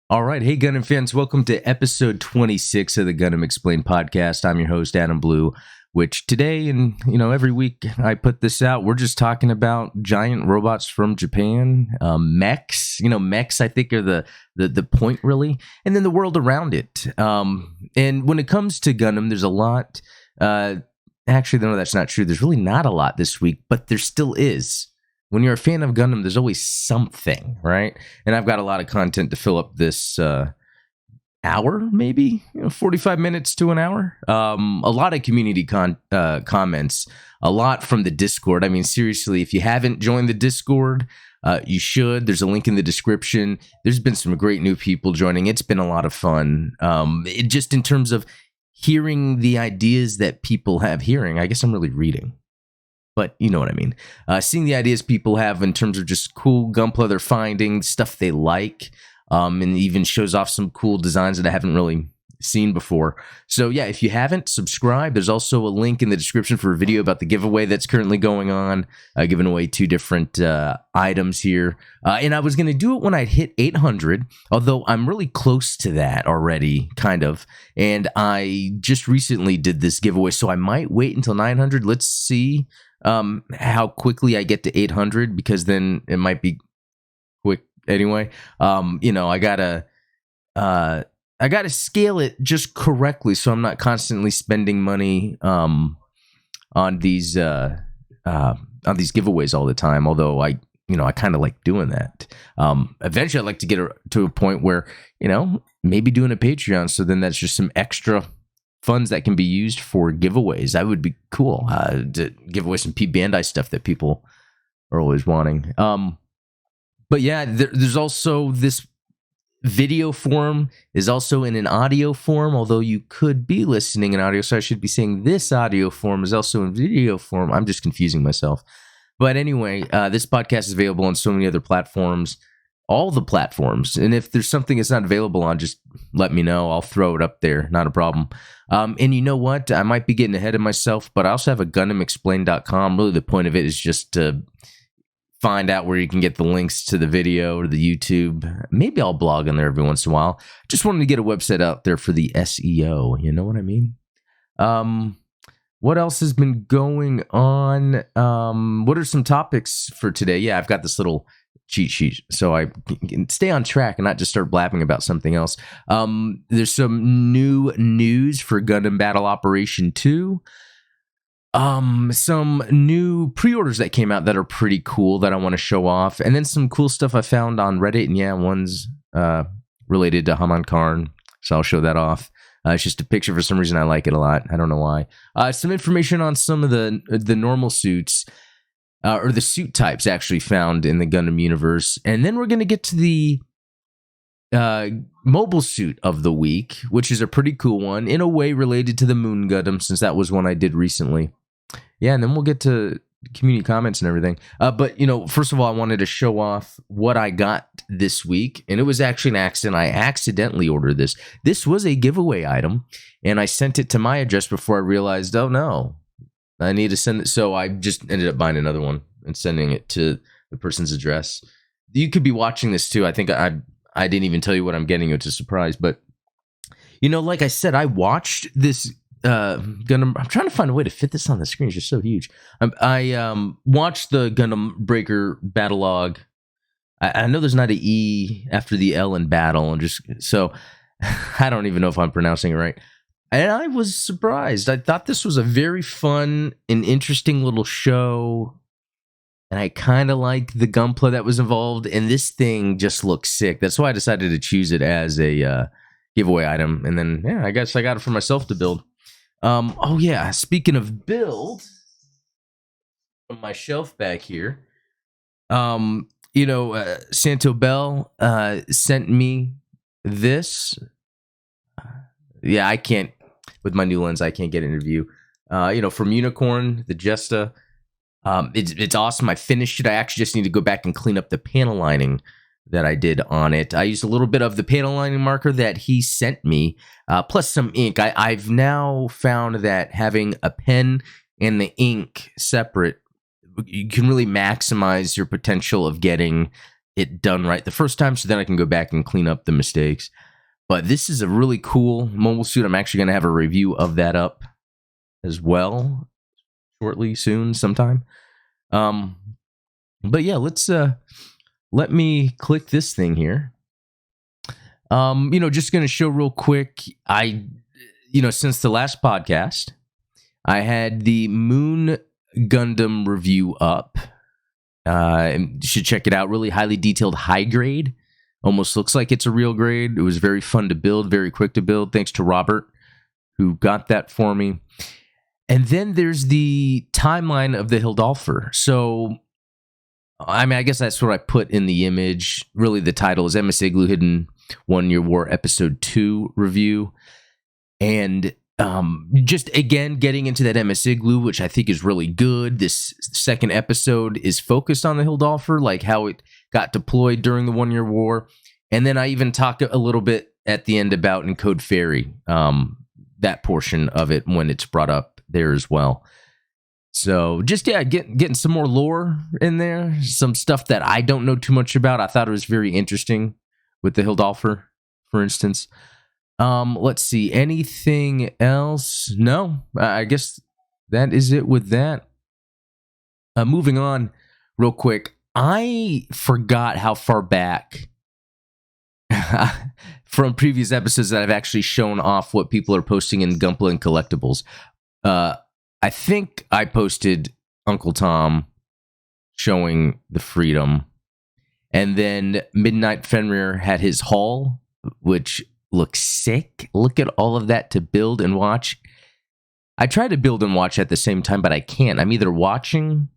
All right. Hey, Gundam fans. Welcome to episode 26 of the Gundam Explained podcast. I'm your host, Adam Blue, which today and, every week I put this out. We're just talking about giant robots from Japan, mechs. Mechs, I think, are the point, really, and then the world around it. And when it comes to Gundam, there's a lot. Actually, no, that's not true. There's really not a lot this week, but there still is. When you're a fan of Gundam, there's always something, right? And I've got a lot of content to fill up this hour, maybe 45 minutes to an hour. A lot of community comments, a lot from the Discord. I mean, seriously, if you haven't joined the Discord, you should. There's a link in the description. There's been some great new people joining. It's been a lot of fun. Just in terms of hearing the ideas that people have hearing, I guess I'm really reading. But you know what I mean. Seeing the ideas people have in terms of just cool gunpla they're finding, stuff they like, and even shows off some cool designs that I haven't really seen before. So yeah, if you haven't, subscribe. There's also a link in the description for a video about the giveaway that's currently going on, giving away 2 different items here. And I was going to do it when I'd hit 800, although I'm really close to that already, kind of. And I just recently did this giveaway, so I might wait until 900. Let's see how quickly I get to 800, because then it might be quick anyway. I gotta scale it just correctly, so I'm not constantly spending money on these giveaways all the time. Although I kind of like doing that. Eventually, I'd like to get to a point where maybe doing a Patreon. So then that's just some extra funds that can be used for giveaways. That would be cool to give away some P Bandai stuff that people are always wanting. But yeah, there's also this video form is also in an audio form, although you could be listening in audio. So I should be saying this audio form is also in video form. I'm just confusing myself. But anyway, this podcast is available on so many other platforms. All the platforms. And if there's something it's not available on, just let me know. I'll throw it up there. Not a problem. And you know what? I might be getting ahead of myself, but I also have a GundamExplained.com. Really, the point of it is just to find out where you can get the links to the video or the YouTube. Maybe I'll blog on there every once in a while. Just wanted to get a website out there for the SEO. You know what I mean? What else has been going on? What are some topics for today? Yeah, I've got this little cheat sheet so I can stay on track and not just start blabbing about something else. There's some new news for Gundam Battle Operation 2. Some new pre-orders that came out that are pretty cool that I want to show off, and then some cool stuff I found on Reddit, and yeah, one's related to Haman Karn, so I'll show that off. It's just a picture. For some reason I like it a lot. I don't know why. Some information on some of the normal suits, or the suit types actually found in the Gundam universe. And then we're going to get to the mobile suit of the week, which is a pretty cool one, in a way related to the Moon Gundam, since that was one I did recently. Yeah, and then we'll get to community comments and everything. But, first of all, I wanted to show off what I got this week. And it was actually an accident. I accidentally ordered this. This was a giveaway item, and I sent it to my address before I realized, oh, no, I need to send it. So I just ended up buying another one and sending it to the person's address. You could be watching this too. I think I didn't even tell you what I'm getting. It's a surprise. But, like I said, I watched this Gundam. I'm trying to find a way to fit this on the screen. It's just so huge. I watched the Gundam Breaker battle log. I know there's not an E after the L in battle. And just so I don't even know if I'm pronouncing it right. And I was surprised. I thought this was a very fun and interesting little show. And I kind of like the gunpla that was involved. And this thing just looks sick. That's why I decided to choose it as a giveaway item. And then, yeah, I guess I got it for myself to build. Oh, yeah. Speaking of build, from my shelf back here, Santo Bell sent me this. Yeah, I can't, with my new lens, I can't get an interview. From Unicorn, the Jesta. It's awesome. I finished it. I actually just need to go back and clean up the panel lining that I did on it. I used a little bit of the panel lining marker that he sent me, plus some ink. I've now found that having a pen and the ink separate, you can really maximize your potential of getting it done right the first time, so then I can go back and clean up the mistakes. But this is a really cool mobile suit. I'm actually going to have a review of that up as well shortly, soon, sometime. But yeah, let me click this thing here. Just going to show real quick. Since the last podcast, I had the Moon Gundam review up. You should check it out. Really highly detailed, high grade. Almost looks like it's a real grade. It was very fun to build, very quick to build. Thanks to Robert, who got that for me. And then there's the timeline of the Hildolfer. So, I guess that's what I put in the image. Really, the title is MS Igloo Hidden 1 Year War Episode 2 review. And just, again, getting into that MS Igloo, which I think is really good. This second episode is focused on the Hildolfer, like how it got deployed during the 1 Year War. And then I even talk a little bit at the end about Encode Fairy, that portion of it when it's brought up there as well. So just, getting some more lore in there, some stuff that I don't know too much about. I thought it was very interesting with the Hildolfer, for instance. Let's see, anything else? No, I guess that is it with that. Moving on real quick. I forgot how far back from previous episodes that I've actually shown off what people are posting in Gunpla and Collectibles. I think I posted Uncle Tom showing the Freedom, and then Midnight Fenrir had his haul, which looks sick. Look at all of that to build and watch. I try to build and watch at the same time, but I can't. I'm either watching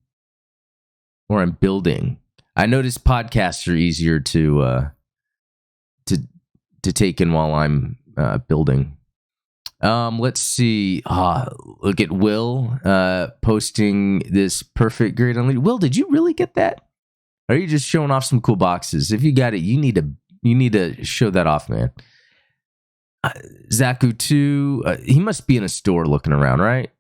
or I'm building. I notice podcasts are easier to take in while I'm building. Let's see. Look at Will posting this perfect grade unleashed. Will, did you really get that? Or are you just showing off some cool boxes? If you got it, you need to show that off, man. Zaku 2, he must be in a store looking around, right?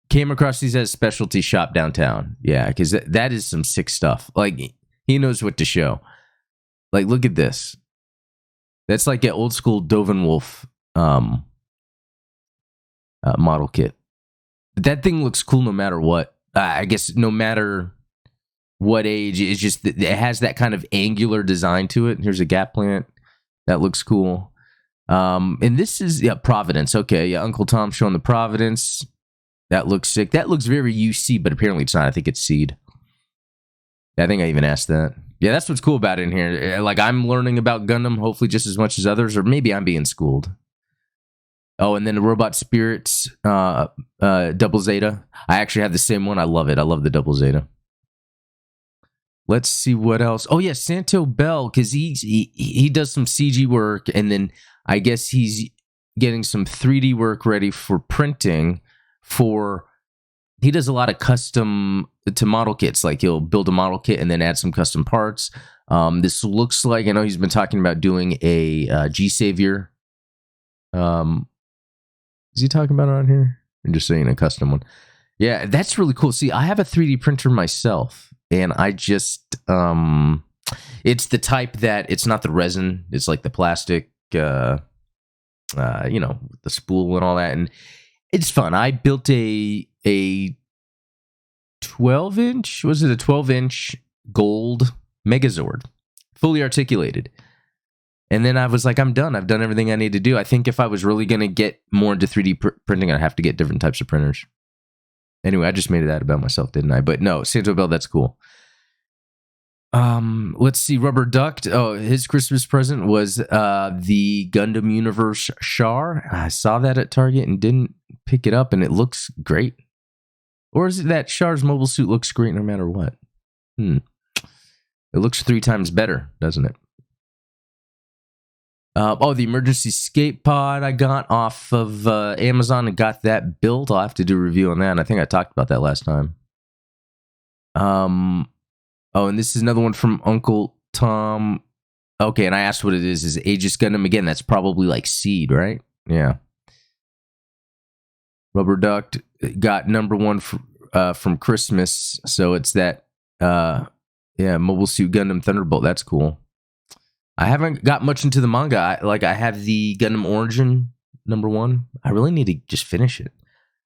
Came across these at a specialty shop downtown. Yeah, because that is some sick stuff. Like, he knows what to show. Like, look at this. That's like an old school Dovenwolf model kit. That thing looks cool no matter what. I guess no matter what age, it's just it has that kind of angular design to it. Here's a Gap plant. That looks cool. And this is Providence. Okay, yeah, Uncle Tom showing the Providence. That looks sick. That looks very UC, but apparently it's not. I think it's Seed. I think I even asked that. Yeah, that's what's cool about it in here. Like, I'm learning about Gundam, hopefully just as much as others, or maybe I'm being schooled. Oh, and then the Robot Spirits Double Zeta. I actually have the same one. I love it. I love the Double Zeta. Let's see what else. Oh, yeah, Santo Bell, because he does some CG work, and then I guess he's getting some 3D work ready for printing for... He does a lot of custom to model kits. Like, he'll build a model kit and then add some custom parts. This looks like... I know he's been talking about doing a G-Savior. Is he talking about it on here? I'm just saying a custom one. Yeah, that's really cool. See, I have a 3D printer myself, and I just... it's the type that... It's not the resin. It's like the plastic, the spool and all that. And it's fun. I built a 12-inch... Was it a 12-inch gold Megazord? Fully articulated. And then I was like, I'm done. I've done everything I need to do. I think if I was really going to get more into 3D printing, I'd have to get different types of printers. Anyway, I just made that about myself, didn't I? But no, Santo Bell, that's cool. Let's see, Rubber Duck. Oh, his Christmas present was the Gundam Universe Char. I saw that at Target and didn't pick it up, and it looks great. Or is it that Char's mobile suit looks great no matter what? It looks 3 times better, doesn't it? The emergency escape pod I got off of Amazon and got that built. I'll have to do a review on that. And I think I talked about that last time. And this is another one from Uncle Tom. Okay, and I asked what it is. Is Aegis Gundam again? That's probably like Seed, right? Yeah. Rubber Duck got number 1 from Christmas, so it's that Yeah, Mobile Suit Gundam Thunderbolt. That's cool. I haven't got much into the manga. I have the Gundam Origin #1. I really need to just finish it.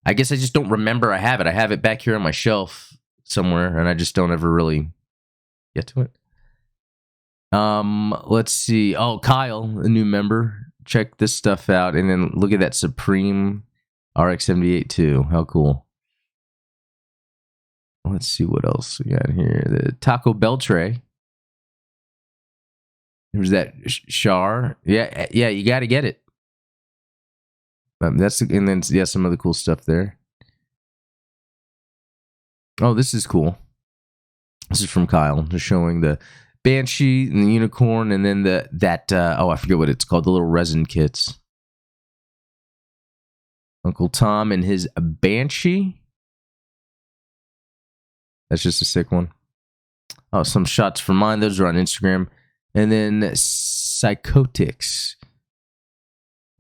I guess I just don't remember I have it. I have it back here on my shelf somewhere, and I just don't ever really get to it. Let's see. Oh, Kyle, a new member. Check this stuff out, and then look at that Supreme RX-78 too. How cool. Let's see what else we got here. The Taco Bell tray. There's that Char. Yeah, you got to get it. And then some other cool stuff there. Oh, this is cool. This is from Kyle, just showing the Banshee and the unicorn, and then I forget what it's called, the little resin kits. Uncle Tom and his Banshee. That's just a sick one. Oh, some shots from mine. Those are on Instagram. And then Psychotics.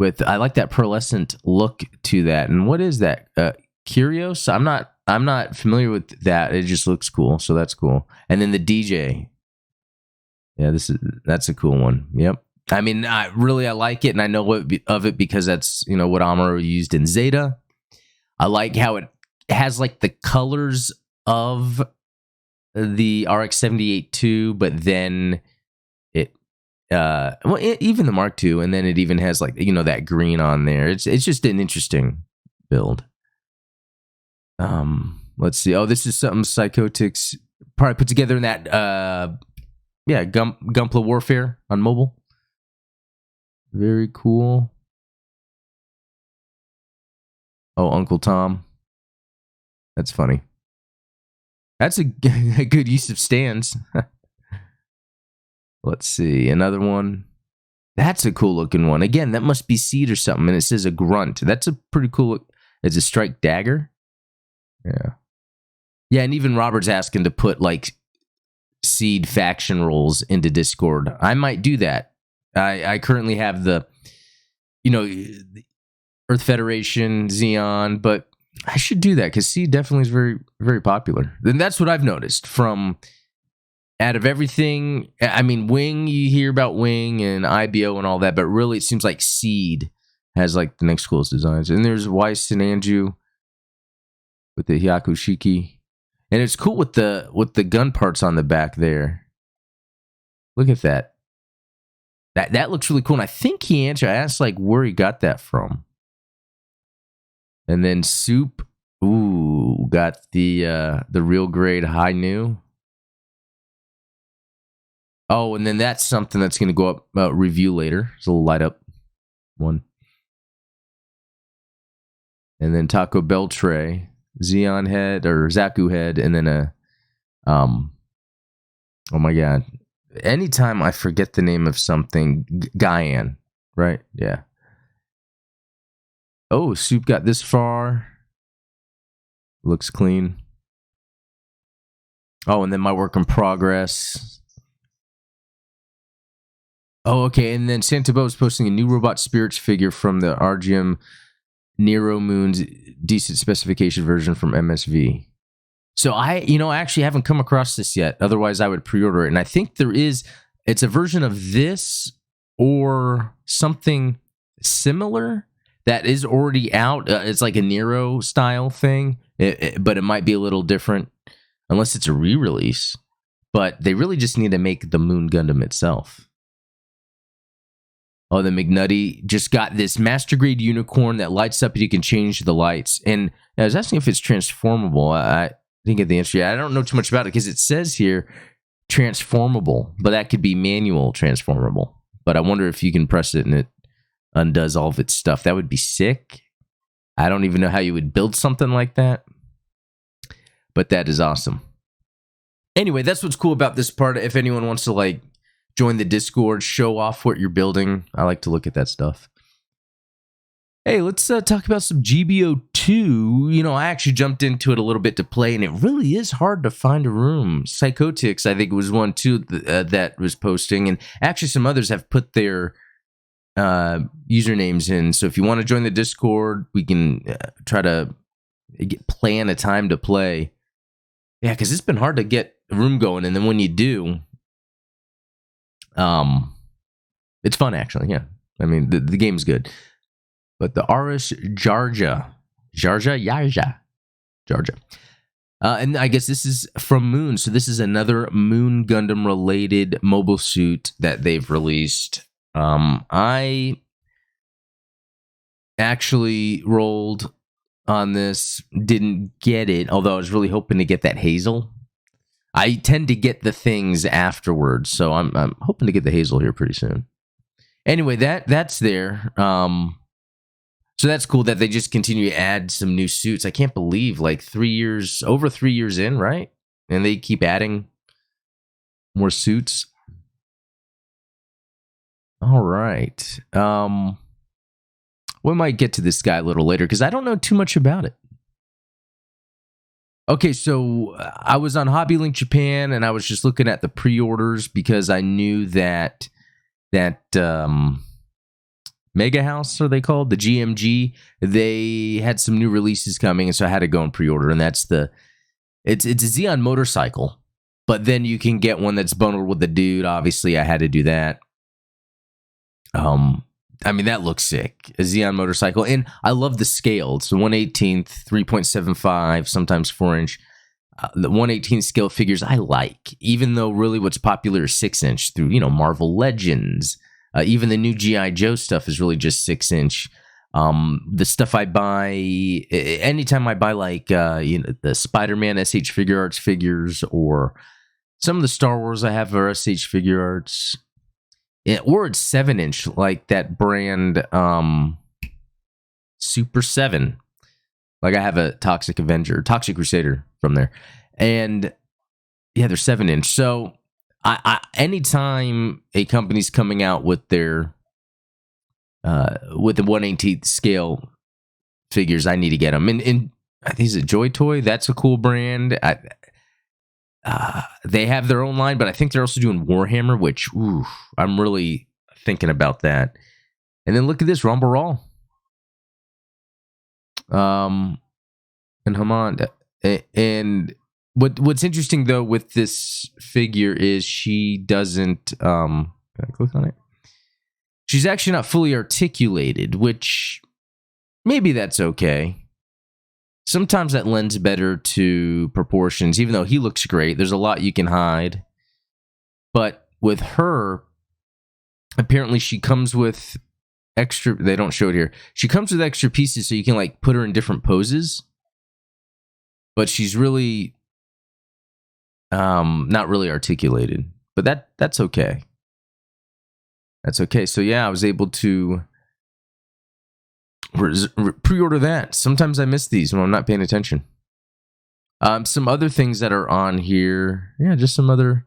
I like that pearlescent look to that. And what is that? Curios? I'm not familiar with that. It just looks cool, so that's cool. And then the DJ. Yeah, that's a cool one. Yep. I mean, I like it, and I know of it because that's what Amuro used in Zeta. I like how it has like the colors of the RX-78 too, but then it even the Mark II, and then it even has like that green on there. It's just an interesting build. Let's see. Oh, this is something Psychotics probably put together in that Gunpla Warfare on mobile. Very cool. Oh, Uncle Tom. That's funny. That's a good use of stands. Let's see. Another one. That's a cool looking one. Again, that must be Seed or something. And it says a grunt. That's a pretty cool look. It's a strike dagger. Yeah. Yeah, and even Robert's asking to put like Seed faction roles into Discord. I might do that. I currently have the Earth Federation, Xeon, but I should do that because Seed definitely is very, very popular. And that's what I've noticed from out of everything. I mean, Wing, you hear about Wing and IBO and all that, but really it seems like Seed has like the next coolest designs. And there's Weiss and Anju with the Hyakushiki. And it's cool with the gun parts on the back there. Look at that. That looks really cool. And I think he answered. I asked like where he got that from. And then Soup, got the real grade high new. Oh, and then that's something that's going to go up review later. It's a little light up one. And then Taco Bell tray, Xeon head or Zaku head, and then oh my god. Anytime I forget the name of something, Gaian, right? Yeah. Oh, Soup got this far. Looks clean. Oh, and then my work in progress. Oh, okay. And then Santabo is posting a new Robot Spirits figure from the RGM Nero Moon's decent specification version from MSV. So I actually haven't come across this yet. Otherwise, I would pre-order it. And I think it's a version of this or something similar that is already out. It's like a Nero style thing, but it might be a little different unless it's a re-release. But they really just need to make the Moon Gundam itself. Oh, the McNutty just got this master grade unicorn that lights up and you can change the lights. And I was asking if it's transformable. I didn't get the answer yet. I don't know too much about it because it says here transformable, but that could be manual transformable. But I wonder if you can press it and it undoes all of its stuff. That would be sick. I don't even know how you would build something like that. But that is awesome. Anyway, that's what's cool about this part. If anyone wants to like join the Discord, show off what you're building, I like to look at that stuff. Hey, let's talk about some GBO2. I actually jumped into it a little bit to play, and it really is hard to find a room. Psychotics, I think, was one, too, that was posting. And actually, some others have put their usernames in. So if you want to join the Discord, we can try to plan a time to play. Yeah, because it's been hard to get room going, and then when you do, it's fun actually. Yeah, I mean the game's good, but the Aris Jarja, and I guess this is from Moon, so this is another Moon Gundam related mobile suit that they've released. I actually rolled on this, didn't get it, although I was really hoping to get that Hazel. I tend to get the things afterwards, so I'm hoping to get the Hazel here pretty soon. Anyway, that's there. So that's cool that they just continue to add some new suits. I can't believe, like, over 3 years in, right? And they keep adding more suits. All right. We might get to this guy a little later because I don't know too much about it. Okay, so I was on Hobby Link Japan and I was just looking at the pre-orders because I knew that Mega House, are they called? The GMG, they had some new releases coming, and so I had to go and pre-order, and it's a Xeon motorcycle, but then you can get one that's bundled with the dude. Obviously, I had to do that. I mean, that looks sick. A Xeon motorcycle. And I love the scale. It's the 1/18th, 3.75, sometimes 4-inch. The 1/18th scale figures I like, even though really what's popular is 6-inch through, Marvel Legends. Even the new G.I. Joe stuff is really just 6-inch. The stuff I buy, anytime I buy like, the Spider-Man SH Figure Arts figures, or some of the Star Wars I have are SH Figure Arts. Or it's 7-inch, like that brand Super 7. Like I have a Toxic Crusader from there. And yeah, they're 7-inch. So I anytime a company's coming out with their with the 1/18th scale figures, I need to get them. And I think it's a Joy Toy. That's a cool brand. They have their own line, but I think they're also doing Warhammer, which, I'm really thinking about that. And then look at this, Rumble Raw. And Haman. And what's interesting, though, with this figure is she doesn't... can I click on it? She's actually not fully articulated, which maybe that's okay. Sometimes that lends better to proportions, even though he looks great. There's a lot you can hide. But with her, apparently she comes with extra... They don't show it here. She comes with extra pieces so you can like put her in different poses. But she's really not really articulated. But that's okay. That's okay. So yeah, I was able to pre-order that. Sometimes I miss these when I'm not paying attention. Some other things that are on here. Yeah, just some other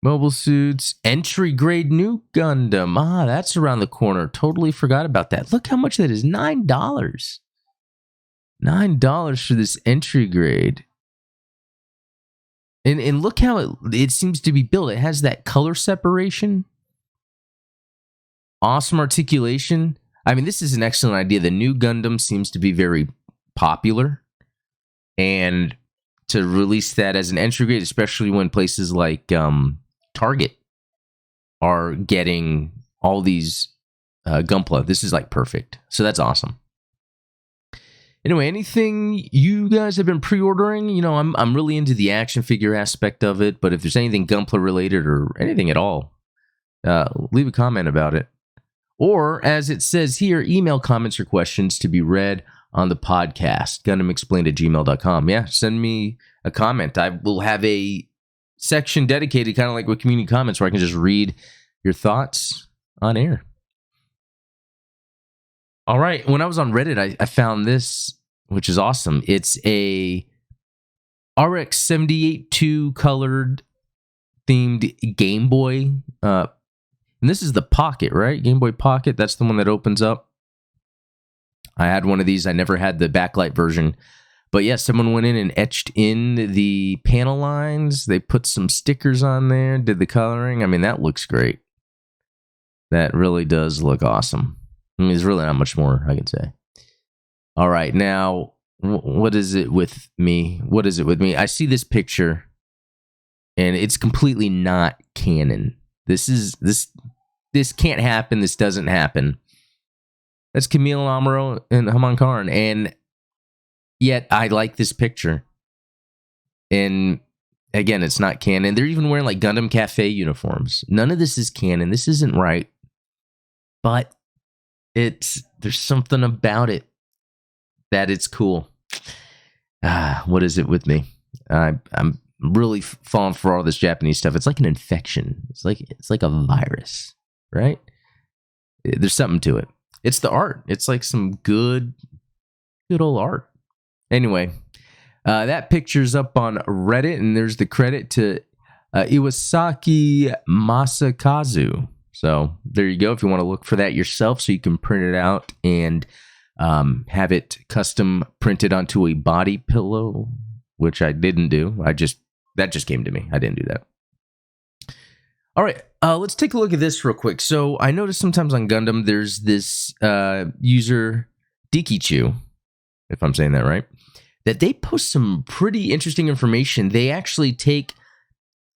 mobile suits. Entry grade new Gundam. That's around the corner. Totally forgot about that. Look how much that is. $9. $9 for this entry grade. And look how it seems to be built. It has that color separation. Awesome articulation. I mean, this is an excellent idea. The new Gundam seems to be very popular. And to release that as an entry grade, especially when places like Target are getting all these Gunpla, this is like perfect. So that's awesome. Anyway, anything you guys have been pre-ordering? I'm really into the action figure aspect of it. But if there's anything Gunpla related or anything at all, leave a comment about it. Or, as it says here, email comments or questions to be read on the podcast. GundamExplained@gmail.com. Yeah, send me a comment. I will have a section dedicated, kind of like with community comments, where I can just read your thoughts on air. All right. When I was on Reddit, I found this, which is awesome. It's a RX-78 colored themed Game Boy. And this is the Pocket, right? Game Boy Pocket. That's the one that opens up. I had one of these. I never had the backlight version. But yes, someone went in and etched in the panel lines. They put some stickers on there, did the coloring. I mean, that looks great. That really does look awesome. I mean, there's really not much more I can say. All right, now, what is it with me? I see this picture. and it's completely not canon. This can't happen. This doesn't happen. That's Camille Amaro and Haman Karn, and yet I like this picture. And again, it's not canon. They're even wearing like Gundam Cafe uniforms. None of this is canon. This isn't right. But there's something about it that it's cool. What is it with me? I'm really falling for all this Japanese stuff. It's like an infection. It's like a virus, right? There's something to it. It's the art. It's like some good old art. Anyway, that picture's up on Reddit, and there's the credit to Iwasaki Masakazu. So there you go. If you want to look for that yourself, so you can print it out and have it custom printed onto a body pillow, which I didn't do. That just came to me. I didn't do that. All right, let's take a look at this real quick. So I noticed sometimes on Gundam, there's this user Dikichu, if I'm saying that right, that they post some pretty interesting information. They actually take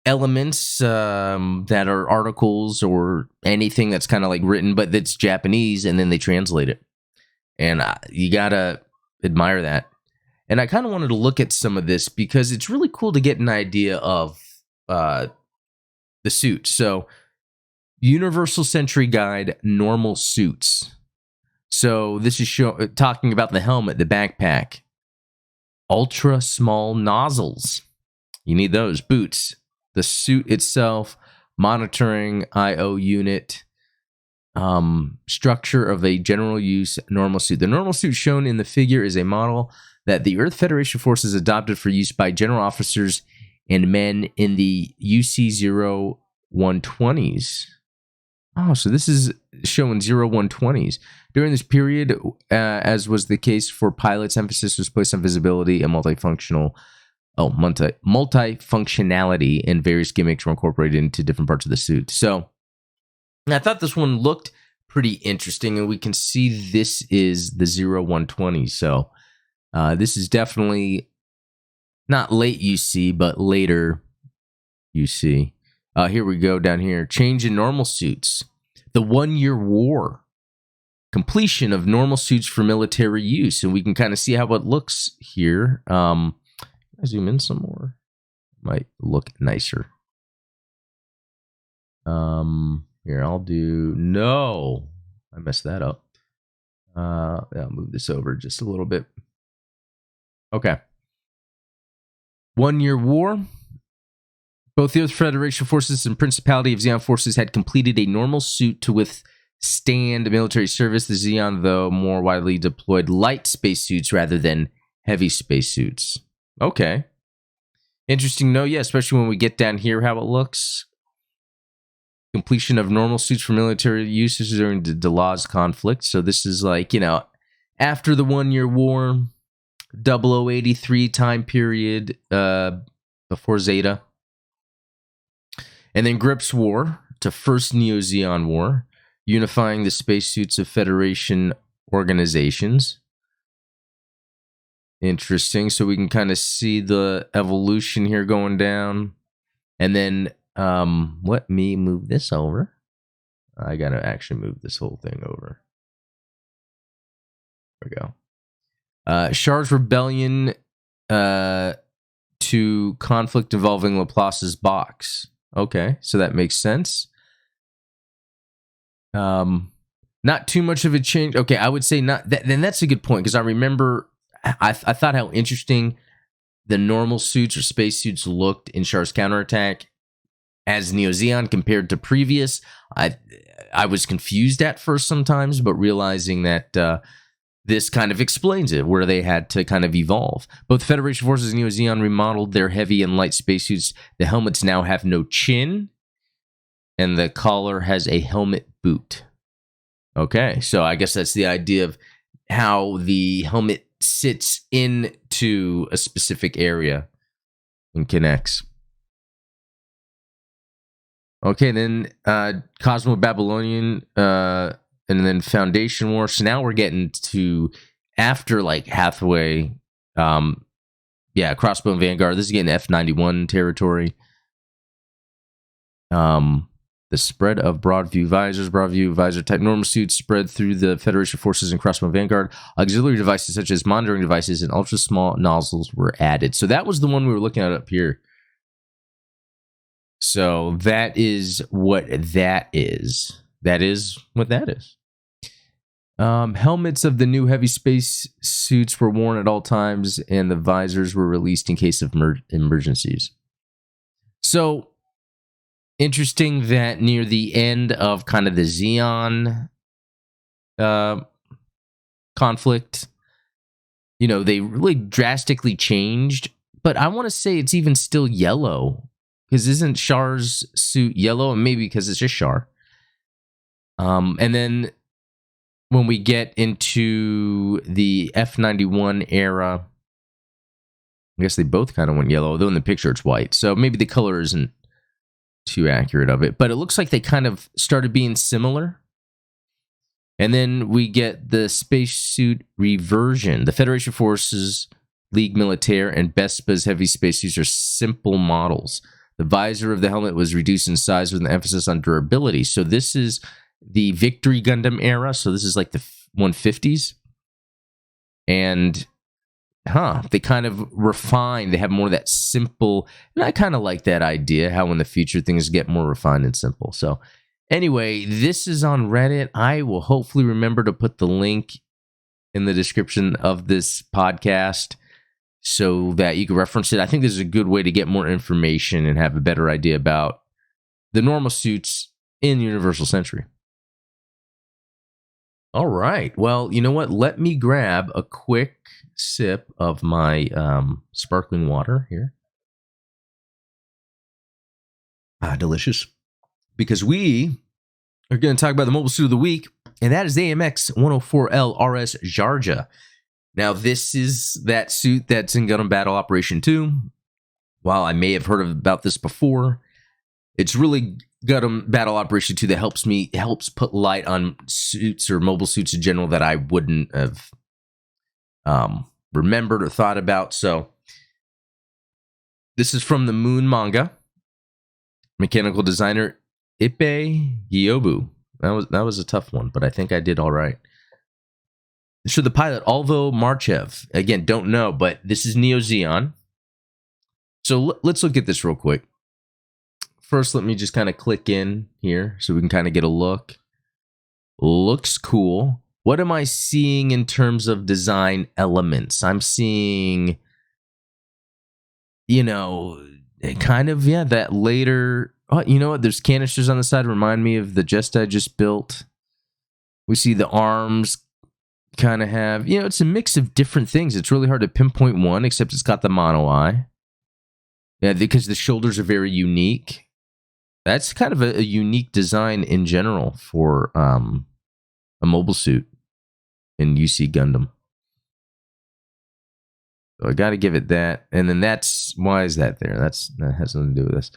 elements that are articles or anything that's kind of like written, but that's Japanese, and then they translate it. And you gotta admire that. And I kind of wanted to look at some of this because it's really cool to get an idea of the suit. So, Universal Century Guide, normal suits. So this is talking about the helmet, the backpack, ultra small nozzles. You need those. Boots, the suit itself, monitoring I/O unit, structure of a general use normal suit. The normal suit shown in the figure is a model that the Earth Federation forces adopted for use by general officers and men in the UC-0120s. Oh, so this is showing 0120s. During this period, as was the case for pilots, emphasis was placed on visibility and multifunctionality, and various gimmicks were incorporated into different parts of the suit. So I thought this one looked pretty interesting, and we can see this is the 0120. So this is definitely not late UC, but later UC. Here we go down here. Change in normal suits. The 1-year war. Completion of normal suits for military use. And we can kind of see how it looks here. I zoom in some more. Might look nicer. Here, I'll do... No! I messed that up. I'll move this over just a little bit. Okay. 1-year war. Both the Earth Federation forces and Principality of Zeon forces had completed a normal suit to withstand military service. The Zeon, though, more widely deployed light spacesuits rather than heavy spacesuits. Okay. Interesting to know, yeah, especially when we get down here how it looks. Completion of normal suits for military uses during the Delaz conflict. So this is like, after the 1-year war, 0083 time period, before Zeta. And then Grips War to First Neo-Zeon War, unifying the spacesuits of Federation organizations. Interesting. So we can kind of see the evolution here going down. And then let me move this over. I got to actually move this whole thing over. There we go. Char's Rebellion to conflict involving Laplace's box. Okay, so that makes sense. Not too much of a change. Okay, I would say not. Then that's a good point, because I remember I thought how interesting the normal suits or spacesuits looked in Char's counterattack as Neo-Zeon compared to previous. I was confused at first sometimes, but realizing that this kind of explains it, where they had to kind of evolve. Both Federation forces and Neo-Zeon remodeled their heavy and light spacesuits. The helmets now have no chin, and the collar has a helmet boot. Okay, so I guess that's the idea of how the helmet sits into a specific area and connects. Okay, then Cosmo Babylonian, and then Foundation War. So now we're getting to after like Hathaway, Crossbone Vanguard. This is getting F-91 territory. The spread of broadview visor type normal suits spread through the Federation forces and Crossbow Vanguard. Auxiliary devices such as monitoring devices and ultra small nozzles were added. So that was the one we were looking at up here. So that is what that is. That is what that is. Helmets of the new heavy space suits were worn at all times, and the visors were released in case of emergencies. So interesting that near the end of kind of the Zeon conflict, they really drastically changed. But I want to say it's even still yellow, because isn't Char's suit yellow? And maybe because it's just Char. And then when we get into the F91 era, I guess they both kind of went yellow, though in the picture it's white. So maybe the color isn't too accurate of it. But it looks like they kind of started being similar. And then we get the spacesuit reversion. The Federation Forces, Ligue Militaire, and Bespa's heavy spacesuits are simple models. The visor of the helmet was reduced in size with an emphasis on durability. So this is the Victory Gundam era. So this is like the 150s. And they kind of refine. They have more of that simple. And I kind of like that idea, how in the future things get more refined and simple. So anyway, this is on Reddit. I will hopefully remember to put the link in the description of this podcast so that you can reference it. I think this is a good way to get more information and have a better idea about the normal suits in Universal Century. All right. Well, you know what? Let me grab a quick sip of my sparkling water here. Delicious. Because we are going to talk about the mobile suit of the week, and that is the AMX 104L RS Jarja. Now, this is that suit that's in Gundam Battle Operation 2. While I may have heard about this before, it's really Gundam Battle Operation 2 that helps put light on suits or mobile suits in general that I wouldn't have remembered or thought about. So this is from the Moon Manga. Mechanical designer Ippei Gyobu. That was a tough one, but I think I did all right. So the pilot, Alvo Marchev. Again, don't know, but this is Neo Zeon. So let's look at this real quick. First, let me just kind of click in here so we can kind of get a look. Looks cool. What am I seeing in terms of design elements? I'm seeing, that later. Oh, you know what? There's canisters on the side. Remind me of the Jest I just built. We see the arms kind of have, it's a mix of different things. It's really hard to pinpoint one, except it's got the mono eye. Yeah, because the shoulders are very unique. That's kind of a unique design in general for a mobile suit in UC Gundam. So I got to give it that. And then why is that there? That has nothing to do with this.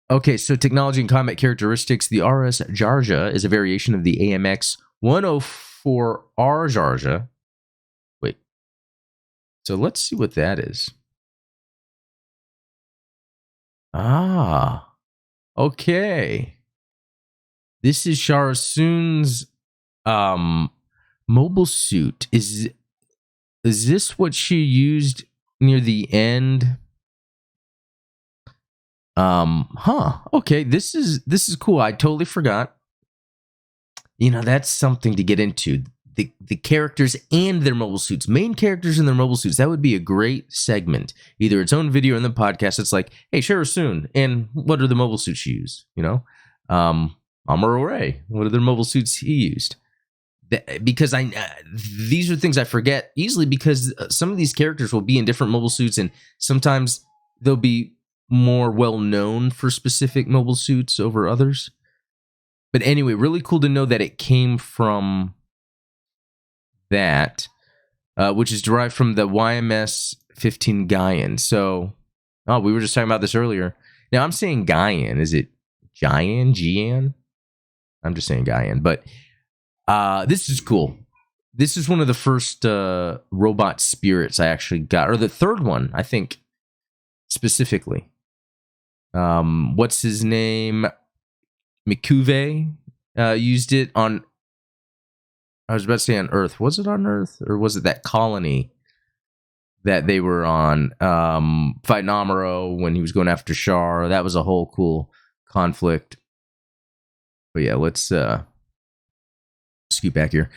Okay, so technology and combat characteristics. The RS Jarja is a variation of the AMX 104R Jarja. Wait. So let's see what that is. Okay. This is Char Soon's mobile suit. Is this what she used near the end? Okay, this is cool. I totally forgot. That's something to get into. The characters and their mobile suits. Main characters and their mobile suits. That would be a great segment. Either its own video or in the podcast. It's like, hey, Char Soon, and what are the mobile suits she used? Amuro Ray, what are the mobile suits he used? Because these are things I forget easily, because some of these characters will be in different mobile suits, and sometimes they'll be more well known for specific mobile suits over others. But anyway, really cool to know that it came from that, which is derived from the YMS 15 Gaian. So, we were just talking about this earlier. Now I'm saying Gaian. Is it Gian? I'm just saying Gaian. But this is cool. This is one of the first robot spirits I actually got, or the third one, I think, specifically. What's his name? Mikuve used it on, I was about to say on Earth. Was it on Earth? Or was it that colony that they were on? Fighting Amuro when he was going after Char. That was a whole cool conflict. But yeah, let's scoot back here.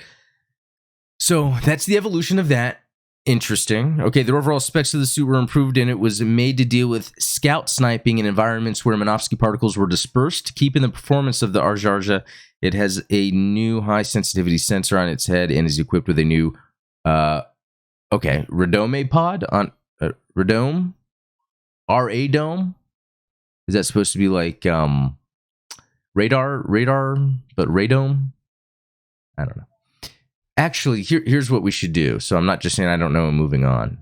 So that's the evolution of that. Interesting. Okay, the overall specs of the suit were improved, and it was made to deal with scout sniping in environments where Minovsky particles were dispersed, keeping the performance of the Arjarja. It has a new high-sensitivity sensor on its head and is equipped with a new, Radome pod on Radome? R-A-Dome? Is that supposed to be like radar, but Radome? I don't know. Actually, here's what we should do. So I'm not just saying I don't know and moving on.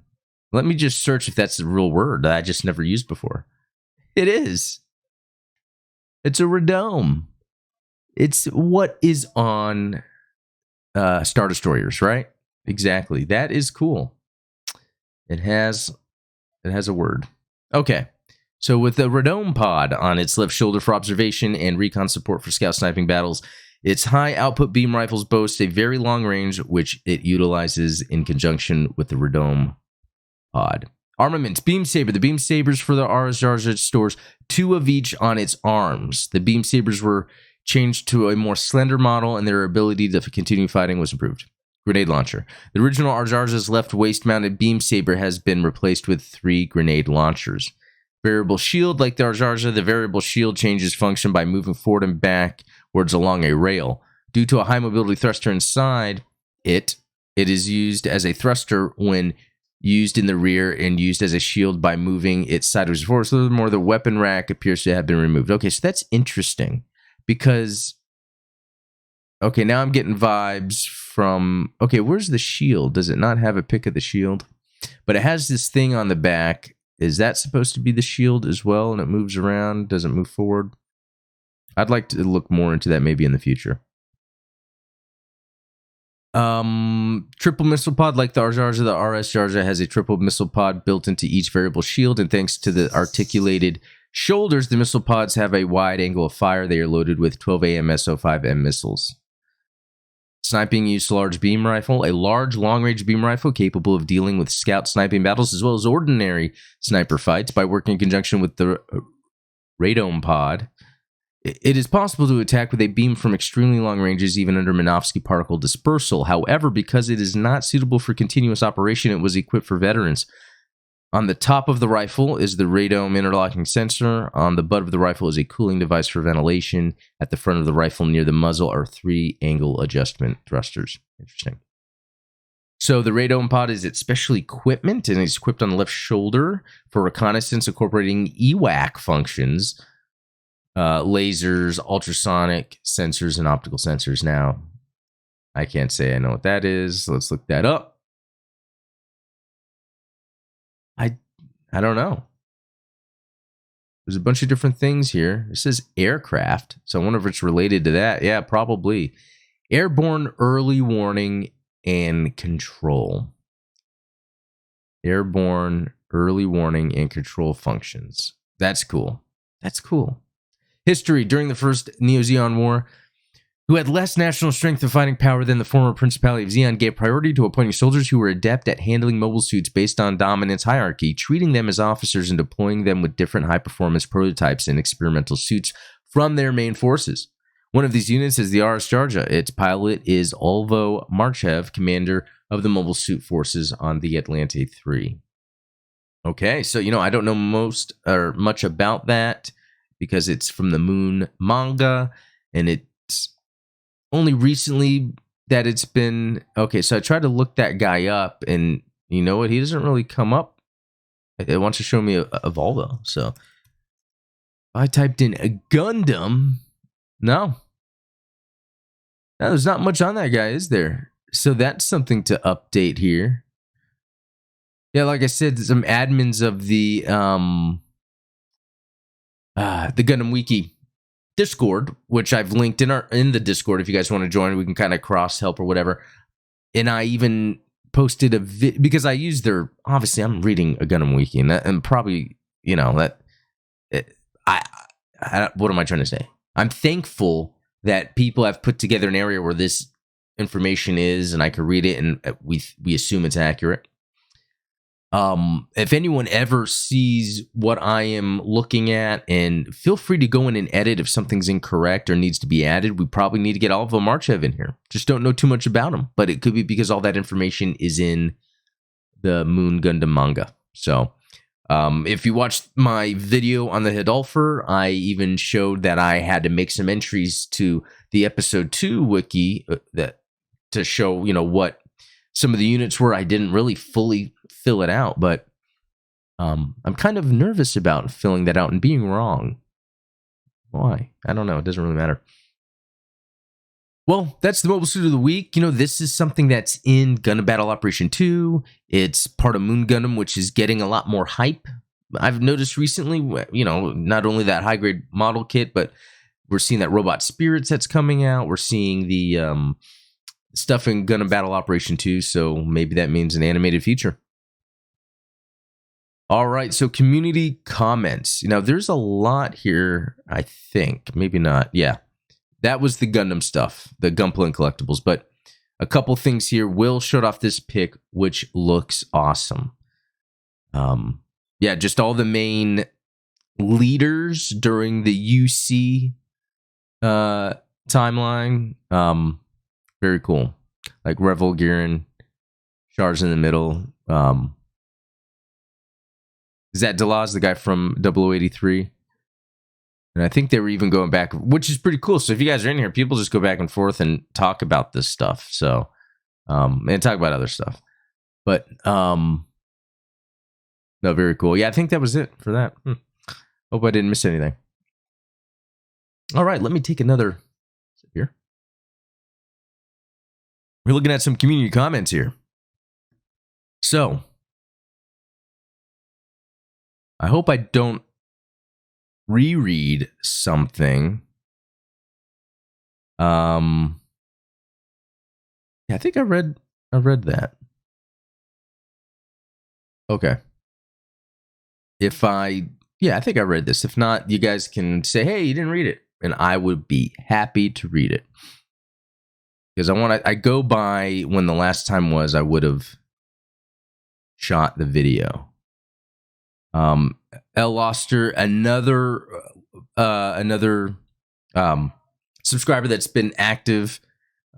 Let me just search if that's a real word that I just never used before. It is. It's a radome. It's what is on Star Destroyers, right? Exactly. That is cool. It has a word. Okay. So with the radome pod on its left shoulder for observation and recon support for scout sniping battles, its high-output beam rifles boast a very long range, which it utilizes in conjunction with the radome pod. Armaments, beam saber. The beam sabers for the Arjarja stores 2 of each on its arms. The beam sabers were changed to a more slender model, and their ability to continue fighting was improved. Grenade launcher. The original Arjarja's left waist-mounted beam saber has been replaced with 3 grenade launchers. Variable shield. Like the Arjarja, the variable shield changes function by moving forward and backwards along a rail. Due to a high mobility thruster inside it is used as a thruster when used in the rear and used as a shield by moving it sideways and forward. Furthermore, the weapon rack appears to have been removed. Okay, so that's interesting because, okay, now I'm getting vibes from, okay, where's the shield? Does it not have a pic of the shield? But it has this thing on the back. Is that supposed to be the shield as well? And it moves around, doesn't move forward. I'd like to look more into that maybe in the future. Triple missile pod. Like the Arjarja, the RS Jarja has a triple missile pod built into each variable shield, and thanks to the articulated shoulders, the missile pods have a wide angle of fire. They are loaded with 12 AMSO5M missiles. Sniping use large beam rifle, a large long-range beam rifle capable of dealing with scout sniping battles as well as ordinary sniper fights by working in conjunction with the radome pod. It is possible to attack with a beam from extremely long ranges, even under Minovsky particle dispersal. However, because it is not suitable for continuous operation, it was equipped for veterans. On the top of the rifle is the radome interlocking sensor. On the butt of the rifle is a cooling device for ventilation. At the front of the rifle near the muzzle are 3 angle adjustment thrusters. Interesting. So the radome pod is its special equipment, and it's equipped on the left shoulder for reconnaissance, incorporating EWAC functions, lasers, ultrasonic sensors, and optical sensors. Now, I can't say I know what that is. Let's look that up. I don't know. There's a bunch of different things here. It says aircraft, so I wonder if it's related to that. Yeah, probably. Airborne early warning and control. Airborne early warning and control functions. That's cool. That's cool. History. During the First Neo-Zeon War, who had less national strength and fighting power than the former Principality of Zeon, gave priority to appointing soldiers who were adept at handling mobile suits based on dominance hierarchy, treating them as officers and deploying them with different high-performance prototypes and experimental suits from their main forces. One of these units is the RS Jarja. Its pilot is Olvo Marchev, commander of the mobile suit forces on the Atlante 3. Okay, so, I don't know much about that because it's from the Moon Manga, and it's only recently that it's been... Okay, so I tried to look that guy up, and you know what? He doesn't really come up. It wants to show me a Volvo, so... I typed in a Gundam. No, there's not much on that guy, is there? So that's something to update here. Yeah, like I said, some admins of the Gundam Wiki Discord, which I've linked in the Discord. If you guys want to join, we can kind of cross help or whatever. And I even posted a because I use their... Obviously, I'm reading a Gundam Wiki, and probably what am I trying to say? I'm thankful that people have put together an area where this information is, and I can read it, and we assume it's accurate. If anyone ever sees what I am looking at, and feel free to go in and edit if something's incorrect or needs to be added. We probably need to get Alva Marchev in here. Just don't know too much about him, but it could be because all that information is in the Moon Gundam manga. So if you watched my video on the Hidalfer, I even showed that I had to make some entries to the episode 2 wiki to show, what some of the units were. I didn't really fully fill it out, but I'm kind of nervous about filling that out and being wrong. Why? I don't know. It doesn't really matter. Well, that's the Mobile Suit of the Week. This is something that's in Gundam Battle Operation 2. It's part of Moon Gundam, which is getting a lot more hype. I've noticed recently, not only that high-grade model kit, but we're seeing that Robot Spirits that's coming out. We're seeing the stuff in Gundam Battle Operation 2, so maybe that means an animated feature. All right, so community comments. There's a lot here, I think. Maybe not. Yeah. That was the Gundam stuff, the Gunpla and collectibles. But a couple things here. Will showed off this pic, which looks awesome. Just all the main leaders during the UC timeline. Very cool. Like Revel Girin, Char's in the middle. Is that Delaz, the guy from 0083? And I think they were even going back, which is pretty cool. So if you guys are in here, people just go back and forth and talk about this stuff. So, and talk about other stuff. But, no, very cool. Yeah, I think that was it for that. Hope I didn't miss anything. All right, let me take another sip here. We're looking at some community comments here. So, I hope I don't reread something. Yeah, I think I read that. Okay. I think I read this. If not, you guys can say, hey, you didn't read it. And I would be happy to read it. Because I go by when the last time was I would have shot the video. L. Loster, another subscriber that's been active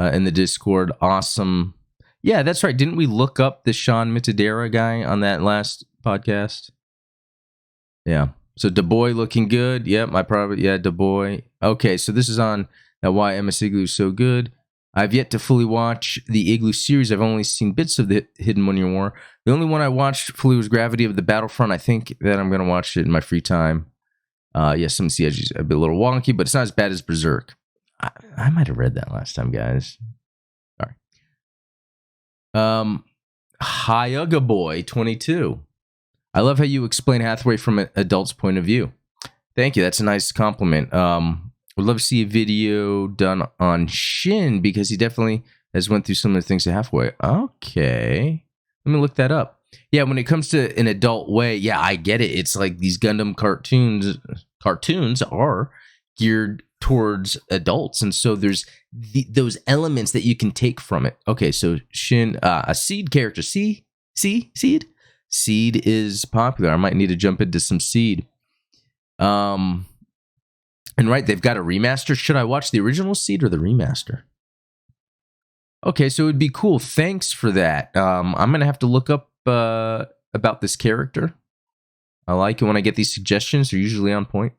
in the Discord. Awesome. Yeah, that's right. Didn't we look up the Sean Mitadera guy on that last podcast? Yeah. So DeBoy looking good. Yep, DeBoy. Okay, so this is on why MS Igloo is so good. I've yet to fully watch the Igloo series. I've only seen bits of the Hidden 1 Year War. The only one I watched fully was Gravity of the Battlefront. I think that I'm going to watch it in my free time. Some of the edges a little wonky, but it's not as bad as Berserk. I might have read that last time, guys. Sorry. Hyuga Boy 22. I love how you explain Hathaway from an adult's point of view. Thank you. That's a nice compliment. Would love to see a video done on Shin because he definitely has went through some of the things at Halfway. Okay. Let me look that up. Yeah, when it comes to an adult way, yeah, I get it. It's like these Gundam cartoons are geared towards adults. And so there's those elements that you can take from it. Okay, so Shin, a Seed character. Seed? Seed is popular. I might need to jump into some Seed. And right, they've got a remaster. Should I watch the original Seed or the remaster? Okay, so it'd be cool. Thanks for that. I'm going to have to look up about this character. I like it when I get these suggestions. They're usually on point.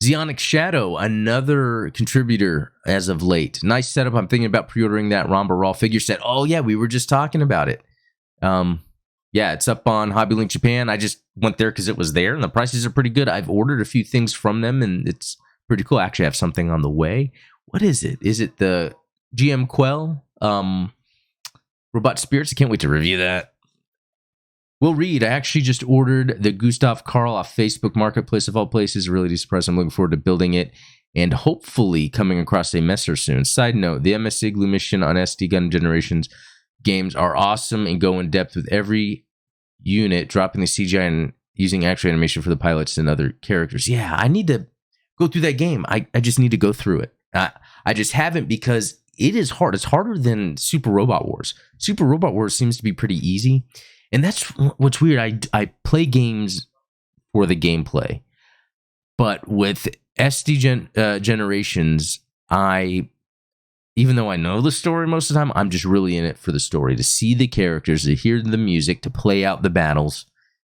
Zeonic Shadow, another contributor as of late. Nice setup. I'm thinking about pre-ordering that Ramba Raw figure set. Oh, yeah, we were just talking about it. Yeah, it's up on Hobby Link Japan. I just went there because it was there, and the prices are pretty good. I've ordered a few things from them, and it's pretty cool. I actually have something on the way. What is it? Is it the GM Quell? Robot Spirits? I can't wait to review that. We'll read. I actually just ordered the Gustav Karl off Facebook Marketplace of all places. Really surprised. I'm looking forward to building it and hopefully coming across a messer soon. Side note, the MS Igloo mission on SD Gundam Generations games are awesome and go in depth with every unit, dropping the CGI and using actual animation for the pilots and other characters. Yeah, I need to go through that game. I just need to go through it. I just haven't because it is hard. It's harder than Super Robot Wars. Super Robot Wars seems to be pretty easy. And that's what's weird. I play games for the gameplay. But with SD Generations, even though I know the story most of the time, I'm just really in it for the story, to see the characters, to hear the music, to play out the battles.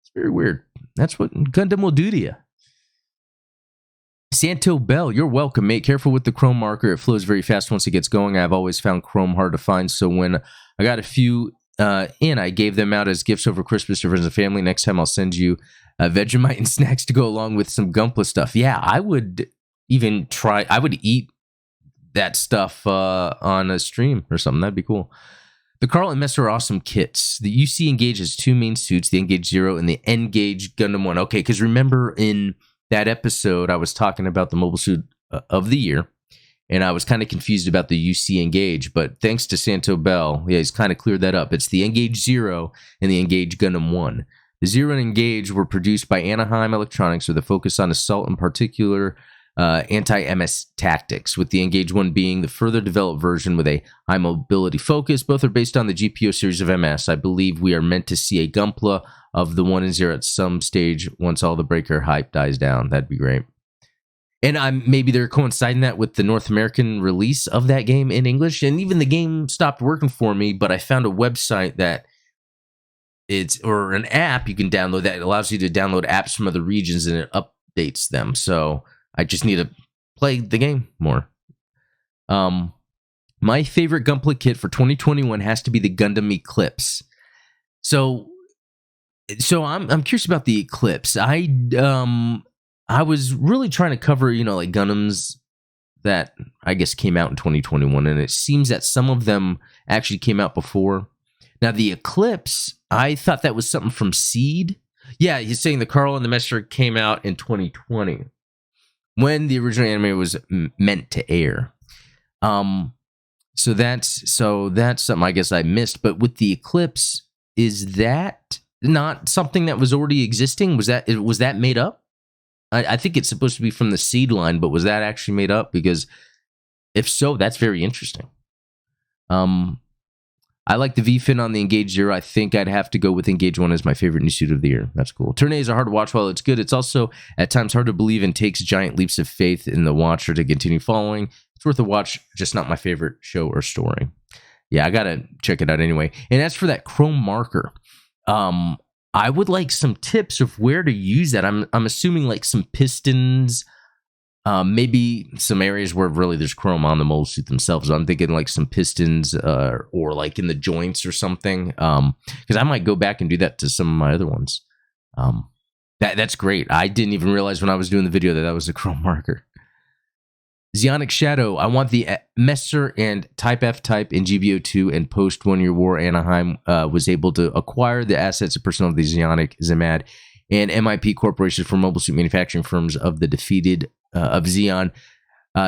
It's very weird. That's what Gundam will do to you. Santo Bell, you're welcome, mate. Careful with the chrome marker. It flows very fast once it gets going. I've always found chrome hard to find, so when I got a few I gave them out as gifts over Christmas to friends and family. Next time I'll send you Vegemite and snacks to go along with some Gunpla stuff. Yeah, I would even try. I would eat that stuff on a stream or something. That'd be cool. The Carl and Messer are awesome kits. The UC Engage has two main suits, the Engage Zero and the Engage Gundam 1. Okay, because remember in that episode, I was talking about the mobile suit of the year, and I was kind of confused about the UC Engage, but thanks to Santo Bell, yeah, he's kind of cleared that up. It's the Engage Zero and the Engage Gundam 1. The Zero and Engage were produced by Anaheim Electronics with a focus on assault and particular anti-MS tactics, with the Engage 1 being the further developed version with a high mobility focus. Both are based on the GPO series of MS. I believe we are meant to see a Gunpla of the 1 and 0 at some stage once all the breaker hype dies down. That'd be great. And maybe they're coinciding that with the North American release of that game in English. And even the game stopped working for me, but I found a website that or an app you can download that allows you to download apps from other regions and it updates them. So I just need to play the game more. My favorite Gunpla kit for 2021 has to be the Gundam Eclipse. So I'm curious about the Eclipse. I was really trying to cover, like Gundams that I guess came out in 2021, and it seems that some of them actually came out before. Now the Eclipse, I thought that was something from Seed. Yeah, he's saying the Carl and the Messer came out in 2020 when the original anime was meant to air. So that's something I guess I missed. But with the Eclipse, is that not something that was already existing? Was that made up? I think it's supposed to be from the Seed line, but was that actually made up? Because if so, that's very interesting. I like the V-fin on the Engage Zero. I think I'd have to go with Engage 1 as my favorite new suit of the year. That's cool. Tourneys are hard to watch while it's good. It's also at times hard to believe and takes giant leaps of faith in the watcher to continue following. It's worth a watch, just not my favorite show or story. Yeah, I gotta check it out anyway. And as for that chrome marker, I would like some tips of where to use that. I'm assuming like some pistons, maybe some areas where really there's chrome on the mole suit themselves. I'm thinking like some pistons or like in the joints or something. Because I might go back and do that to some of my other ones. That's great. I didn't even realize when I was doing the video that was a chrome marker. Zionic Shadow, I want the Messer and Type F type in GBO2 and post 1 Year War. Anaheim was able to acquire the assets of personnel of the Zionic, Zamad, and MIP corporations for mobile suit manufacturing firms of the defeated of Zeon.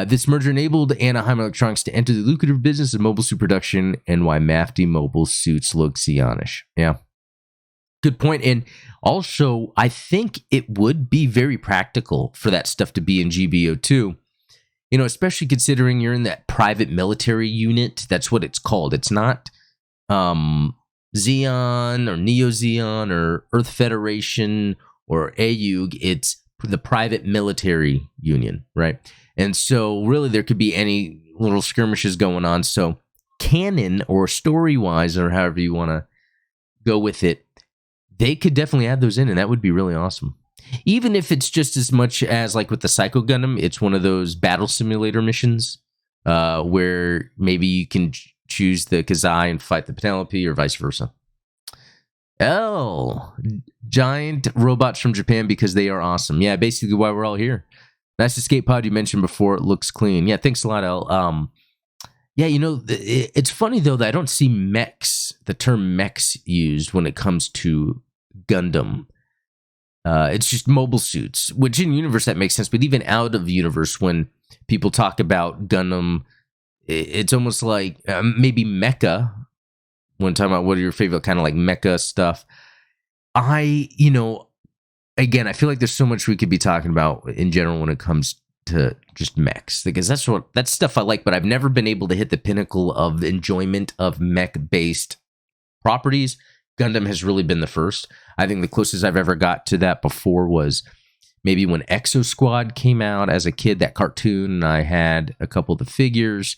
This merger enabled Anaheim Electronics to enter the lucrative business of mobile suit production, and why Mafty mobile suits look Zeonish. Yeah. Good point. And also, I think it would be very practical for that stuff to be in GBO2. Especially considering you're in that private military unit. That's what it's called. It's not Xeon or Neo Xeon or Earth Federation or AUG. It's the private military union, right? And so really there could be any little skirmishes going on. So canon or story-wise, or however you want to go with it, they could definitely add those in, and that would be really awesome. Even if it's just as much as like with the Psycho Gundam, it's one of those battle simulator missions where maybe you can choose the Kazai and fight the Penelope or vice versa. Giant robots from Japan because they are awesome. Yeah, basically why we're all here. Nice escape pod you mentioned before. It looks clean. Yeah, thanks a lot, El. Yeah, it's funny though that I don't see mechs, the term mechs used when it comes to Gundam. It's just mobile suits, which in universe that makes sense, but even out of universe, when people talk about Gundam, it's almost like maybe mecha. When talking about what are your favorite kind of like mecha stuff, again, I feel like there's so much we could be talking about in general when it comes to just mechs, because that's stuff I like, but I've never been able to hit the pinnacle of enjoyment of mech-based properties. Gundam has really been the first. I think the closest I've ever got to that before was maybe when Exo Squad came out as a kid, that cartoon, and I had a couple of the figures.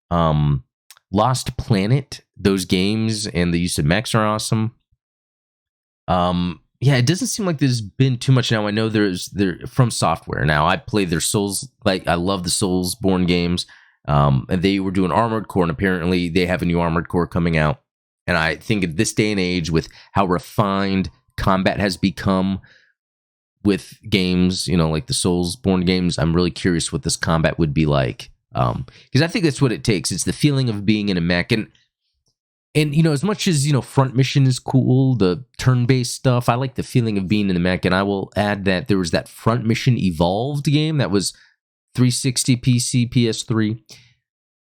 Lost Planet, those games and the use of mechs are awesome. Yeah, it doesn't seem like there's been too much now. I know they're from Software. Now, I play their Souls, like I love the Soulsborne games. And they were doing Armored Core, and apparently they have a new Armored Core coming out. And I think at this day and age, with how refined combat has become with games, like the Soulsborne games, I'm really curious what this combat would be like. Because I think that's what it takes. It's the feeling of being in a mech. And as much as, front mission is cool, the turn-based stuff, I like the feeling of being in the mech. And I will add that there was that Front Mission Evolved game that was 360 PC, PS3.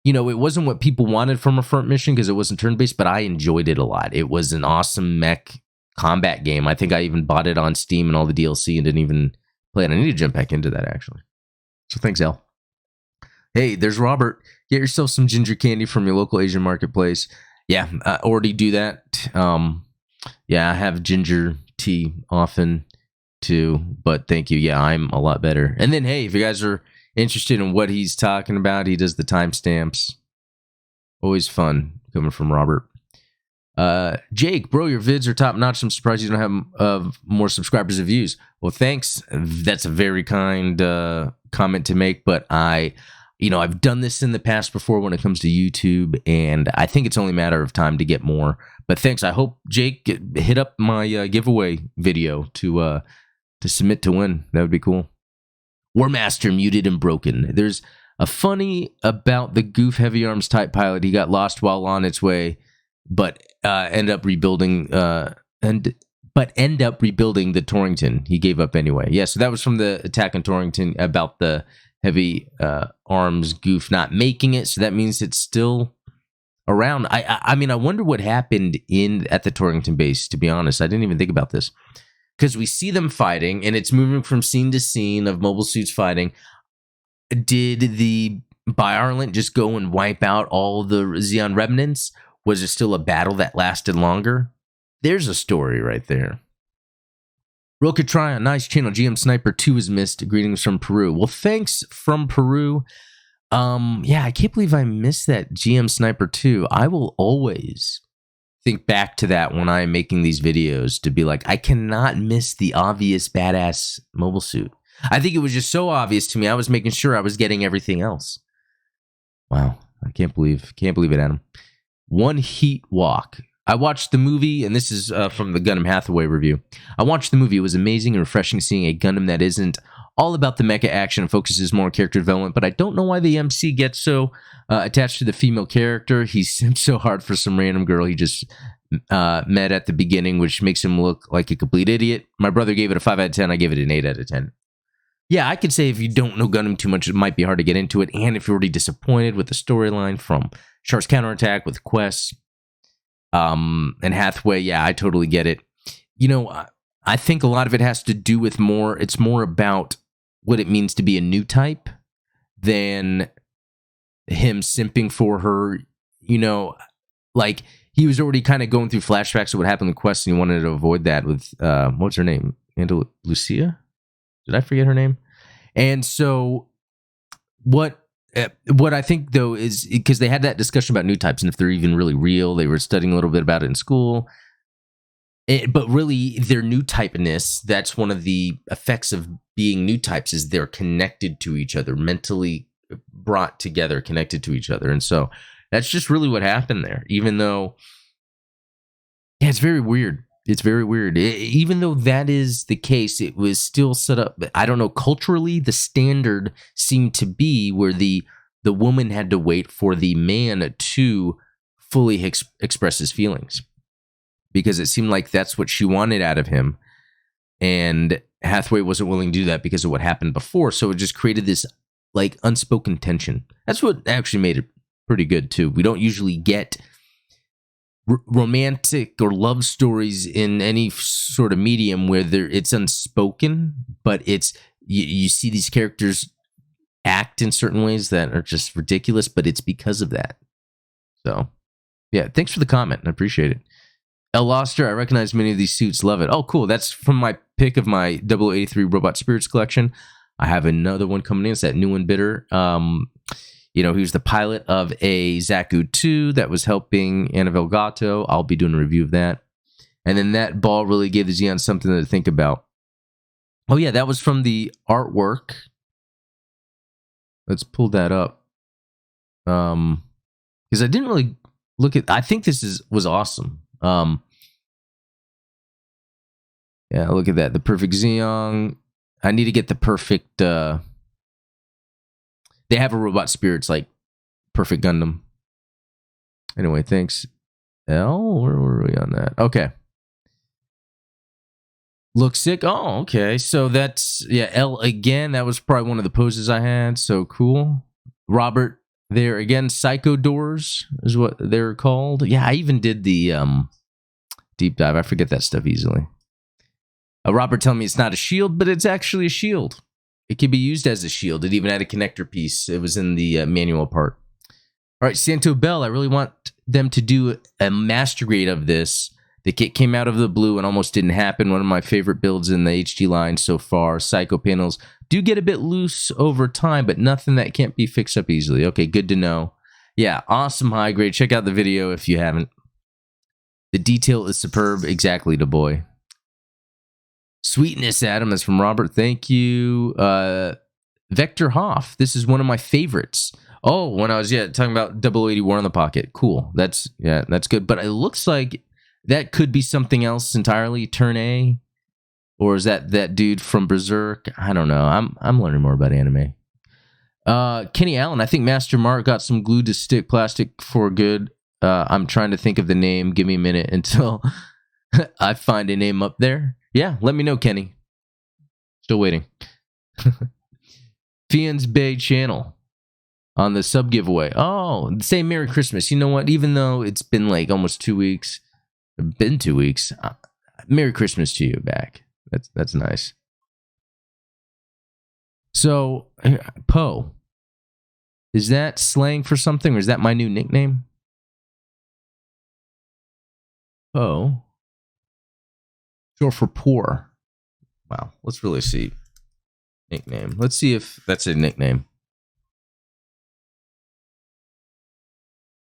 It wasn't what people wanted from a front mission because it wasn't turn-based, but I enjoyed it a lot. It was an awesome mech combat game. I think I even bought it on Steam and all the DLC and didn't even play it. I need to jump back into that, actually. So thanks, Al. Hey, there's Robert. Get yourself some ginger candy from your local Asian marketplace. Yeah, I already do that. Yeah, I have ginger tea often too, but thank you. Yeah, I'm a lot better. And then, hey, if you guys are interested in what he's talking about, he does the timestamps. Always fun coming from Robert. Jake, bro, your vids are top notch. I'm surprised you don't have more subscribers and views. Well, thanks. That's a very kind comment to make, but I've done this in the past before when it comes to YouTube, and I think it's only a matter of time to get more. But thanks. I hope Jake hit up my giveaway video to submit to win. That would be cool. Warmaster muted and broken. There's a funny about the Goof Heavy Arms type pilot. He got lost while on its way, but end up rebuilding the Torrington. He gave up anyway. Yeah, so that was from the attack on Torrington about the Heavy Arms Goof not making it. So that means it's still around. I mean, I wonder what happened at the Torrington base, to be honest. I didn't even think about this. Because we see them fighting, and it's moving from scene to scene of mobile suits fighting. Did the Biarlant just go and wipe out all the Xeon remnants? Was it still a battle that lasted longer? There's a story right there. Roka Tryon, nice channel. GM Sniper 2 is missed. Greetings from Peru. Well, thanks from Peru. Yeah, I can't believe I missed that GM Sniper 2. I will always think back to that when I'm making these videos to be like, I cannot miss the obvious badass mobile suit. I think it was just so obvious to me. I was making sure I was getting everything else. Wow, I can't believe it, Adam. One Heat Walk. I watched the movie, and this is from the Gundam Hathaway review. I watched the movie. It was amazing and refreshing seeing a Gundam that isn't all about the mecha action and focuses more on character development, but I don't know why the MC gets so attached to the female character. He simps so hard for some random girl he just met at the beginning, which makes him look like a complete idiot. My brother gave it a 5 out of 10. I gave it an 8 out of 10. Yeah, I could say if you don't know Gundam too much, it might be hard to get into it, and if you're already disappointed with the storyline from Shark's Counterattack with Quest and Hathaway, yeah, I totally get it. I think a lot of it has to do with it's more about what it means to be a new type than him simping for her. Like he was already kind of going through flashbacks of what happened in Quest, and he wanted to avoid that with what's her name? Lucia? Did I forget her name? And so what I think though is because they had that discussion about new types and if they're even really real. They were studying a little bit about it in school. But really, their new typeness, that's one of the effects of being new types, is they're connected to each other, mentally brought together, connected to each other. And so that's just really what happened there, even though, yeah, it's very weird. It's very weird. Even though that is the case, it was still set up. I don't know, culturally, the standard seemed to be where the woman had to wait for the man to fully express his feelings. Because it seemed like that's what she wanted out of him. And Hathaway wasn't willing to do that because of what happened before. So it just created this like unspoken tension. That's what actually made it pretty good too. We don't usually get romantic or love stories in any sort of medium where it's unspoken, but you see these characters act in certain ways that are just ridiculous, but it's because of that. So, yeah, thanks for the comment. I appreciate it. El Loster, I recognize many of these suits. Love it. Oh, cool. That's from my pick of my 0083 Robot Spirits collection. I have another one coming in. It's that new one, Bitter. He was the pilot of a Zaku 2 that was helping Annabelle Gatto. I'll be doing a review of that. And then that ball really gave the Xeon something to think about. Oh, yeah, that was from the artwork. Let's pull that up. Because I didn't really look at... I think this was awesome. Yeah, look at that. The perfect Xeon. I need to get the perfect... they have a Robot Spirits like Perfect Gundam. Anyway, thanks. L, where were we on that? Okay. Looks sick. Oh, okay. So that's, yeah, L again. That was probably one of the poses I had. So cool. Robert there again. Psycho Doors is what they're called. Yeah, I even did the deep dive. I forget that stuff easily. Robert telling me it's not a shield, but it's actually a shield. It can be used as a shield. It even had a connector piece. It was in the manual part. All right, Santo Bell. I really want them to do a master grade of this. The kit came out of the blue and almost didn't happen. One of my favorite builds in the HD line so far. Psycho panels do get a bit loose over time, but nothing that can't be fixed up easily. Okay, good to know. Yeah, awesome high grade. Check out the video if you haven't. The detail is superb. Exactly, the boy. Sweetness, Adam, is from Robert. Thank you. Vector Hoff. This is one of my favorites. Oh, when I was talking about 0080 War in the Pocket. Cool. That's good. But it looks like that could be something else entirely. Turn A, or is that dude from Berserk? I don't know. I'm learning more about anime. Kenny Allen. I think Master Mark got some glue to stick plastic for good. I'm trying to think of the name. Give me a minute until I find a name up there. Yeah, let me know, Kenny. Still waiting. Fian's Bay channel on the sub giveaway. Oh, say Merry Christmas. You know what? Even though it's been like almost 2 weeks, Merry Christmas to you back. That's nice. So, Poe, is that slang for something, or is that my new nickname? Poe. Short for poor. Wow, let's really see. Nickname. Let's see if that's a nickname.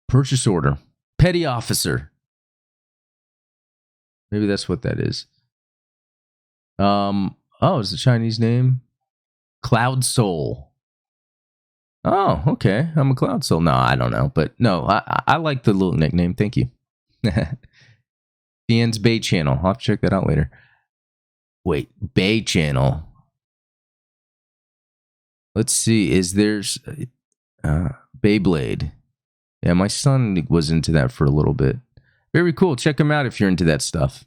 Purchase order. Petty officer. Maybe that's what that is. Is the Chinese name? Cloud Soul. Oh, okay. I'm a Cloud Soul. No, I don't know. But no, I like the little nickname. Thank you. Fian's Bay channel. I'll have to check that out later. Wait, Bay channel. Let's see. Is there's Beyblade? Yeah, my son was into that for a little bit. Very cool. Check him out if you're into that stuff.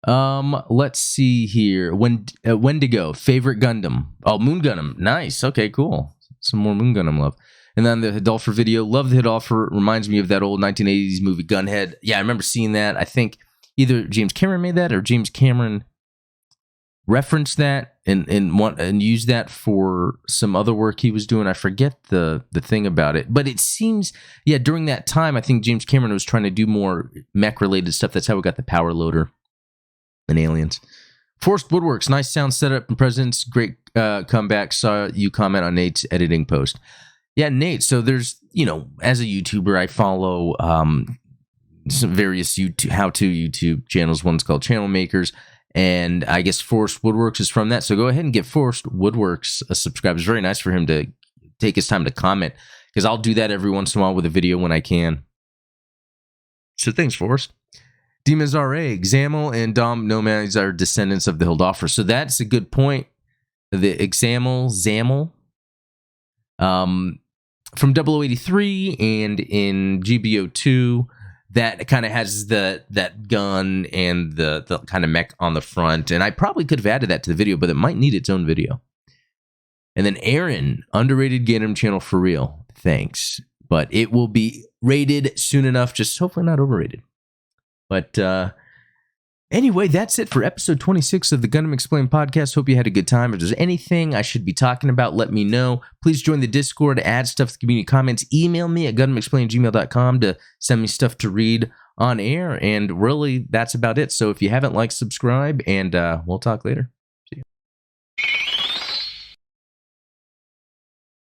Let's see here. Wendigo, favorite Gundam. Oh, Moon Gundam. Nice. Okay, cool. Some more Moon Gundam love. And then the Hidalfer video. Love the Hidalfer. Reminds me of that old 1980s movie Gunhead. Yeah, I remember seeing that. I think either James Cameron made that or James Cameron referenced that and used that for some other work he was doing. I forget the thing about it. But it seems, during that time, I think James Cameron was trying to do more mech-related stuff. That's how we got the Power Loader and Aliens. Forced Woodworks. Nice sound setup and presence. Great comeback. Saw you comment on Nate's editing post. Yeah, Nate. So there's, as a YouTuber, I follow some various how-to YouTube channels. One's called Channel Makers, and I guess Forced Woodworks is from that. So go ahead and give Forced Woodworks a subscribe. It's very nice for him to take his time to comment, because I'll do that every once in a while with a video when I can. So thanks, Forced. Demons R.A. Examel and Dom Nomads are descendants of the Hildoffer. So that's a good point. The Zamel. From 0083 and in GBO2, that kind of has that gun and the kind of mech on the front. And I probably could have added that to the video, but it might need its own video. And then Aaron, underrated Gundam channel for real. Thanks. but it will be rated soon enough, just hopefully not overrated. But anyway, that's it for episode 26 of the Gundam Explained podcast. Hope you had a good time. If there's anything I should be talking about, let me know. Please join the Discord, add stuff to the community comments, email me at gundamexplained@gmail.com to send me stuff to read on air, and really, that's about it. So if you haven't, subscribe, and we'll talk later.